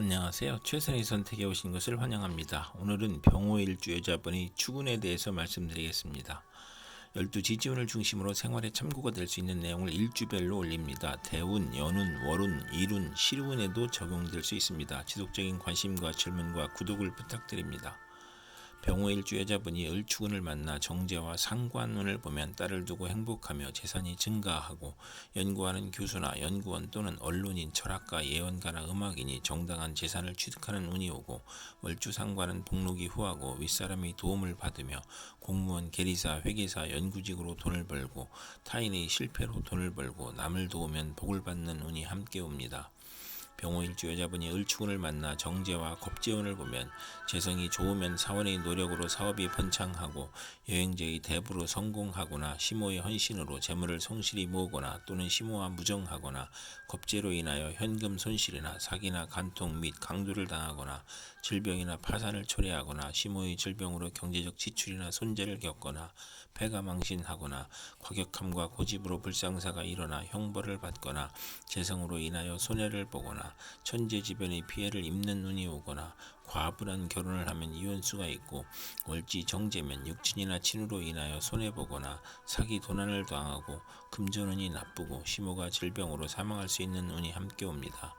안녕하세요. 최선의 선택에 오신 것을 환영합니다. 오늘은 병호일주 여자분의 추군에 대해서 말씀드리겠습니다. 12지지운을 중심으로 생활에 참고가 될 수 있는 내용을 일주별로 올립니다. 대운, 연운, 월운, 일운, 실운에도 적용될 수 있습니다. 지속적인 관심과 질문과 구독을 부탁드립니다. 병호일주 여자분이 을추군을 만나 정제와 상관운을 보면 딸을 두고 행복하며 재산이 증가하고, 연구하는 교수나 연구원 또는 언론인, 철학가, 예언가나 음악인이 정당한 재산을 취득하는 운이 오고, 월주상관은 복록이 후하고 윗사람이 도움을 받으며 공무원, 계리사, 회계사, 연구직으로 돈을 벌고, 타인의 실패로 돈을 벌고, 남을 도우면 복을 받는 운이 함께 옵니다. 병호일주 여자분이 을추군을 만나 정제와 겁재운을 보면 재성이 좋으면 사원의 노력으로 사업이 번창하고, 여행제의 대부로 성공하거나 시모의 헌신으로 재물을 성실히 모으거나 또는 시모와 무정하거나, 겁재로 인하여 현금 손실이나 사기나 간통 및 강도를 당하거나 질병이나 파산을 초래하거나, 시모의 질병으로 경제적 지출이나 손재를 겪거나 패가 망신하거나, 과격함과 고집으로 불상사가 일어나 형벌을 받거나, 재성으로 인하여 손해를 보거나 천재지변의 피해를 입는 운이 오거나, 과분한 결혼을 하면 이혼수가 있고, 월지 정제면 육친이나 친으로 인하여 손해보거나 사기 도난을 당하고, 금전운이 나쁘고 시모가 질병으로 사망할 수 있는 운이 함께 옵니다.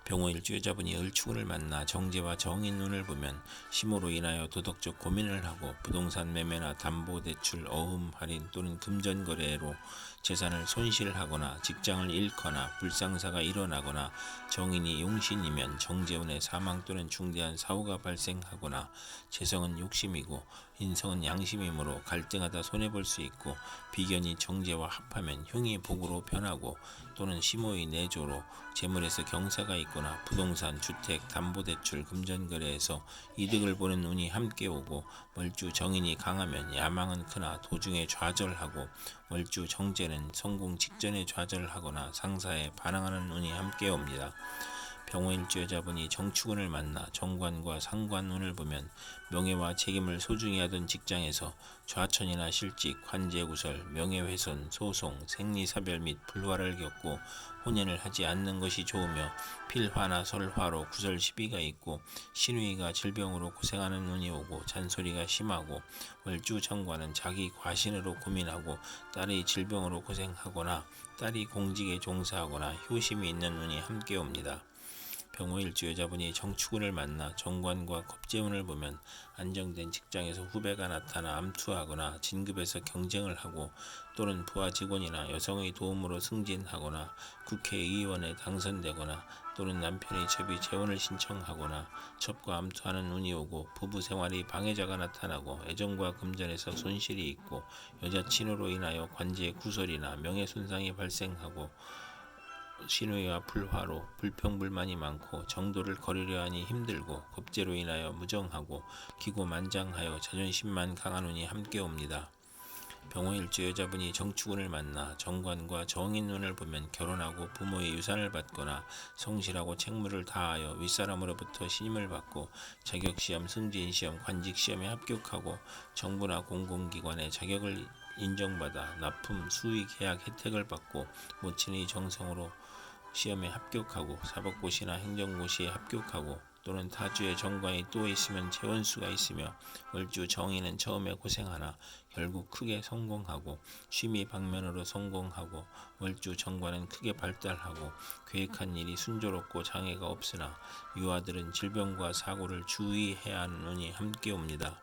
병호일주 여자분이 을추군을 만나 정제와 정인운을 보면 시모로 인하여 도덕적 고민을 하고, 부동산 매매나 담보대출, 어음, 할인 또는 금전거래로 재산을 손실하거나 직장을 잃거나 불상사가 일어나거나, 정인이 용신이면 정제운의 사망 또는 중대한 사고가 발생하거나, 재성은 욕심이고 인성은 양심이므로 갈등하다 손해볼 수 있고, 비견이 정제와 합하면 흉이 복으로 변하고 또는 시모의 내조로 재물에서 경사가 있거나, 부동산, 주택, 담보대출, 금전거래에서 이득을 보는 운이 함께 오고, 월주 정인이 강하면 야망은 크나 도중에 좌절하고, 월주 정제는 성공 직전에 좌절하거나 상사에 반항하는 운이 함께 옵니다. 병호일주 여자분이 정축운을 만나 정관과 상관운을 보면 명예와 책임을 소중히 하던 직장에서 좌천이나 실직, 관제구설, 명예훼손, 소송, 생리사별 및 불화를 겪고, 혼연을 하지 않는 것이 좋으며 필화나 설화로 구설 시비가 있고, 신우이가 질병으로 고생하는 운이 오고 잔소리가 심하고, 월주 정관은 자기 과신으로 고민하고 딸의 질병으로 고생하거나 딸이 공직에 종사하거나 효심이 있는 운이 함께 옵니다. 병호일주 여자분이 정축운을 만나 정관과 겁재운을 보면 안정된 직장에서 후배가 나타나 암투하거나 진급에서 경쟁을 하고, 또는 부하 직원이나 여성의 도움으로 승진하거나 국회의원에 당선되거나, 또는 남편의 첩이 재혼을 신청하거나 첩과 암투하는 운이 오고, 부부 생활의 방해자가 나타나고 애정과 금전에서 손실이 있고, 여자친으로 인하여 관제 구설이나 명예손상이 발생하고, 신우이와 불화로 불평불만이 많고 정도를 거르려 하니 힘들고, 겁재로 인하여 무정하고 기고만장하여 자존심만 강한 운이 함께 옵니다. 병호일주 여자분이 정축운을 만나 정관과 정인운을 보면 결혼하고 부모의 유산을 받거나 성실하고 책무를 다하여 윗사람으로부터 신임을 받고, 자격시험, 승진시험, 관직시험에 합격하고 정부나 공공기관의 자격을 인정받아 납품, 수의 계약 혜택을 받고, 모친의 정성으로 시험에 합격하고 사법고시나 행정고시에 합격하고, 또는 타주에 정관이 또 있으면 재원수가 있으며, 월주 정인은 처음에 고생하나 결국 크게 성공하고, 취미 방면으로 성공하고, 월주 정관은 크게 발달하고 계획한 일이 순조롭고 장애가 없으나 유아들은 질병과 사고를 주의해야 하는 운이 함께 옵니다.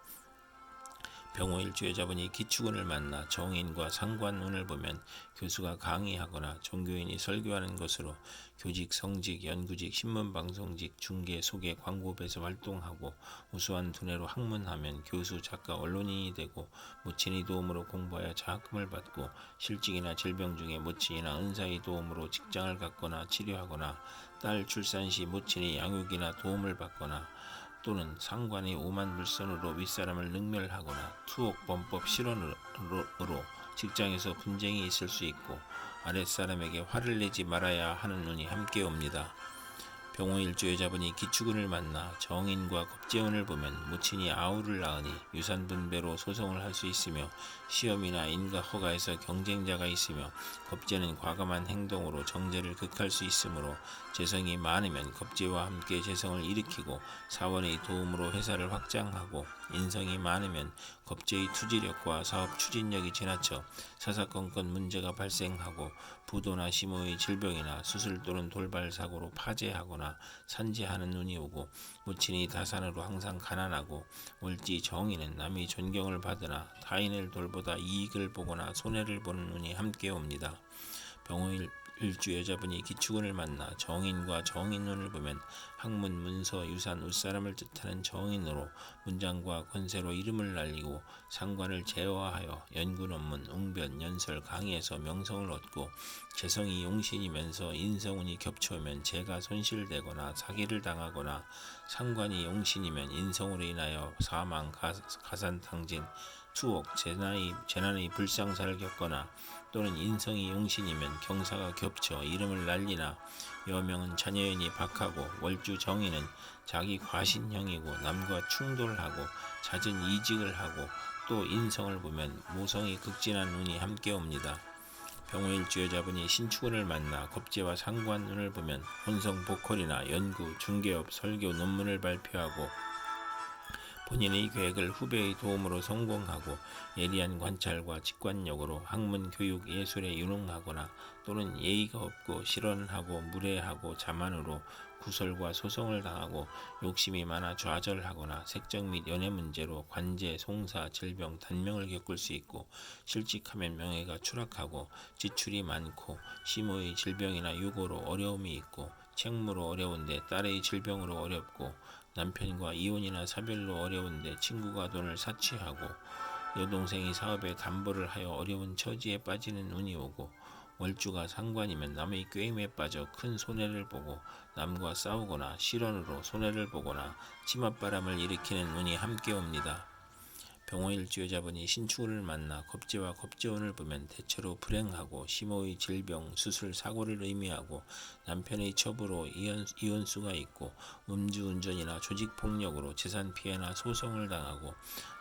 병호일주 여자분이 기축운을 만나 정인과 상관운을 보면 교수가 강의하거나 종교인이 설교하는 것으로 교직, 성직, 연구직, 신문방송직, 중개, 소개, 광고부에서 활동하고, 우수한 두뇌로 학문하면 교수, 작가, 언론인이 되고, 모친의 도움으로 공부하여 장학금을 받고, 실직이나 질병 중에 모친이나 은사의 도움으로 직장을 갖거나 치료하거나, 딸 출산 시 모친의 양육이나 도움을 받거나, 또는 상관의 오만 불선으로 윗사람을 능멸하거나 투옥범법 실언으로 직장에서 분쟁이 있을 수 있고, 아랫사람에게 화를 내지 말아야 하는 운이 함께 옵니다. 병호일주 여자분이 기축운을 만나 정인과 겁재운을 보면 모친이 아우를 낳으니 유산분배로 소송을 할 수 있으며 시험이나 인가 허가에서 경쟁자가 있으며 겁재는 과감한 행동으로 정제를 극할 수 있으므로 재성이 많으면 겁재와 함께 재성을 일으키고 사원의 도움으로 회사를 확장하고 인성이 많으면 겁재의 투지력과 사업 추진력이 지나쳐 사사건건 문제가 발생하고 부도나 심호의 질병이나 수술 또는 돌발 사고로 파재하거나 산재하는 운이 오고 모친이 다산으로 항상 가난하고 월지 정인은 남의 존경을 받으나 타인을 돌보다 이익을 보거나 손해를 보는 운이 함께 옵니다. 병호일주 여자분이 기축운을 만나 정인과 정인운을 보면 학문, 문서, 유산, 웃사람을 뜻하는 정인으로 문장과 권세로 이름을 날리고 상관을 제어하여 연구 논문, 웅변, 연설, 강의에서 명성을 얻고 재성이 용신이면서 인성운이 겹쳐오면 재가 손실되거나 사기를 당하거나 상관이 용신이면 인성으로 인하여 사망, 가산탕진, 투옥, 재난의 불상사를 겪거나 또는 인성이 용신이면 경사가 겹쳐 이름을 날리나 여명은 자녀연이 박하고 월주 정인은 자기 과신형이고 남과 충돌하고 잦은 이직을 하고 또 인성을 보면 모성이 극진한 운이 함께 옵니다. 병호일주 여자분이 신축운을 만나 겁재와 상관운을 보면 혼성 보컬이나 연구, 중개업, 설교, 논문을 발표하고 본인의 계획을 후배의 도움으로 성공하고 예리한 관찰과 직관력으로 학문, 교육, 예술에 유능하거나 또는 예의가 없고 실언하고 무례하고 자만으로 구설과 소송을 당하고 욕심이 많아 좌절하거나 색적 및 연애 문제로 관제, 송사, 질병, 단명을 겪을 수 있고 실직하면 명예가 추락하고 지출이 많고 시모의 질병이나 유고로 어려움이 있고 책무로 어려운데 딸의 질병으로 어렵고 남편과 이혼이나 사별로 어려운데 친구가 돈을 사치하고 여동생이 사업에 담보를 하여 어려운 처지에 빠지는 운이 오고 월주가 상관이면 남의 꾀임에 빠져 큰 손해를 보고 남과 싸우거나 실언으로 손해를 보거나 치맛바람을 일으키는 운이 함께 옵니다. 병호일주 여자분이 신축운을 만나 겁재와 겁재운을 보면 대체로 불행하고 심호의 질병, 수술, 사고를 의미하고 남편의 첩으로 이혼수가 있고 음주운전이나 조직폭력으로 재산 피해나 소송을 당하고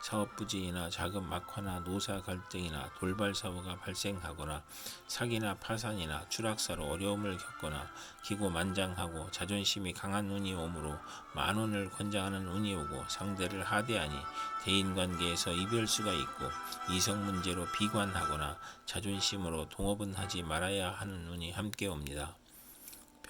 사업부진이나 자금 막화나 노사 갈등이나 돌발 사고가 발생하거나 사기나 파산이나 추락사로 어려움을 겪거나 기고만장하고 자존심이 강한 운이 오므로 만원을 권장하는 운이 오고 상대를 하대하니 대인관계에서 이별수가 있고 이성 문제로 비관하거나 자존심으로 동업은 하지 말아야 하는 운이 함께 옵니다.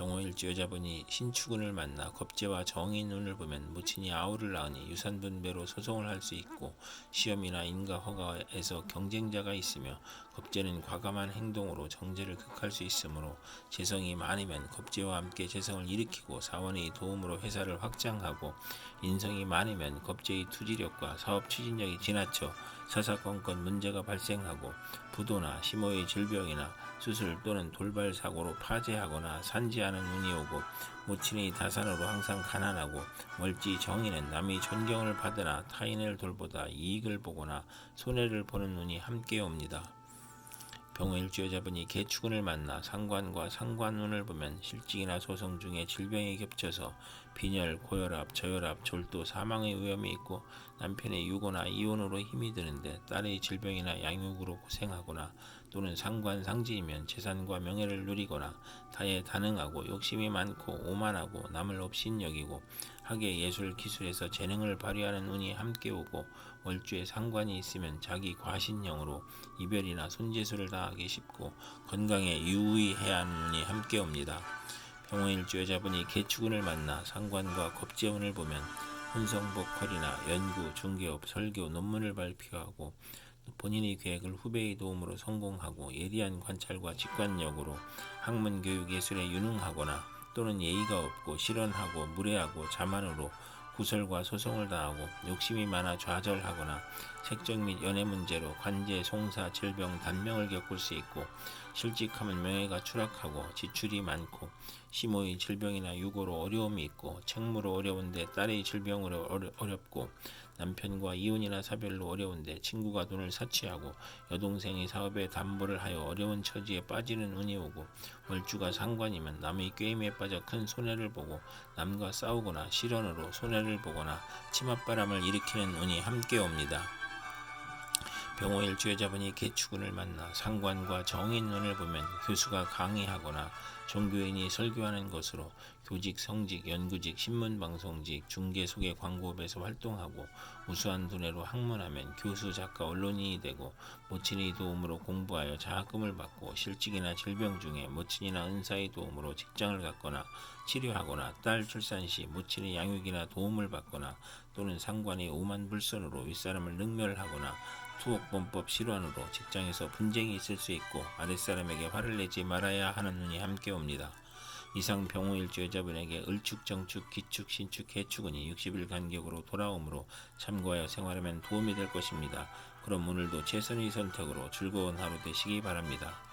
병호일주 여자분이 신축운을 만나 겁재와 정인운을 보면 모친이 아우를 낳으니 유산분배로 소송을 할 수 있고 시험이나 인가 허가에서 경쟁자가 있으며 겁재는 과감한 행동으로 정제를 극할 수 있으므로 재성이 많으면 겁재와 함께 재성을 일으키고 사원의 도움으로 회사를 확장하고 인성이 많으면 겁재의 투지력과 사업 추진력이 지나쳐 사사건건 문제가 발생하고 부도나 심호의 질병이나 수술 또는 돌발 사고로 파재하거나 산재하는 운이 오고 모친의 다산으로 항상 가난하고 월지 정인은 남의 존경을 받으나 타인을 돌보다 이익을 보거나 손해를 보는 운이 함께 옵니다. 병호일주 여자분이 개축운을 만나 상관과 상관운을 보면 실직이나 소송 중에 질병이 겹쳐서 빈혈, 고혈압, 저혈압, 졸도, 사망의 위험이 있고 남편의 유고나 이혼으로 힘이 드는데 딸의 질병이나 양육으로 고생하거나 또는 상관 상지이면 재산과 명예를 누리거나 타에 단응하고 욕심이 많고 오만하고 남을 업신여기고 학예 예술 기술에서 재능을 발휘하는 운이 함께 오고 월주에 상관이 있으면 자기 과신형으로 이별이나 손재수를 당하기 쉽고 건강에 유의해야 하는 운이 함께 옵니다. 병호일주 여자분이 개축운을 만나 상관과 겁재운을 보면 혼성보컬이나 연구, 중개업, 설교, 논문을 발표하고 본인의 계획을 후배의 도움으로 성공하고 예리한 관찰과 직관력으로 학문, 교육, 예술에 유능하거나 또는 예의가 없고 실언하고 무례하고 자만으로 구설과 소송을 당하고 욕심이 많아 좌절하거나 색적 및 연애 문제로 관제, 송사, 질병, 단명을 겪을 수 있고 실직하면 명예가 추락하고 지출이 많고 시모의 질병이나 유고로 어려움이 있고 책무로 어려운데 딸의 질병으로 어렵고 남편과 이혼이나 사별로 어려운데 친구가 돈을 사치하고 여동생이 사업에 담보를 하여 어려운 처지에 빠지는 운이 오고 월주가 상관이면 남의 꾀임에 빠져 큰 손해를 보고 남과 싸우거나 실언으로 손해를 보거나 치맛바람을 일으키는 운이 함께 옵니다. 병호일 주여자분이 개축운을 만나 상관과 정인운을 보면 교수가 강의하거나 종교인이 설교하는 것으로 교직, 성직, 연구직, 신문방송직, 중개, 소개, 광고업에서 활동하고 우수한 두뇌로 학문하면 교수, 작가, 언론인이 되고 모친의 도움으로 공부하여 장학금을 받고 실직이나 질병 중에 모친이나 은사의 도움으로 직장을 갖거나 치료하거나 딸 출산 시 모친의 양육이나 도움을 받거나 또는 상관의 오만 불선으로 윗사람을 능멸하거나 투옥범법 실환으로 직장에서 분쟁이 있을 수 있고 아랫사람에게 화를 내지 말아야 하는 운이 함께 옵니다. 이상 병호일주 여자분에게 을축, 정축, 기축, 신축, 해축운이 60일 간격으로 돌아오므로 참고하여 생활하면 도움이 될 것입니다. 그럼 오늘도 최선의 선택으로 즐거운 하루 되시기 바랍니다.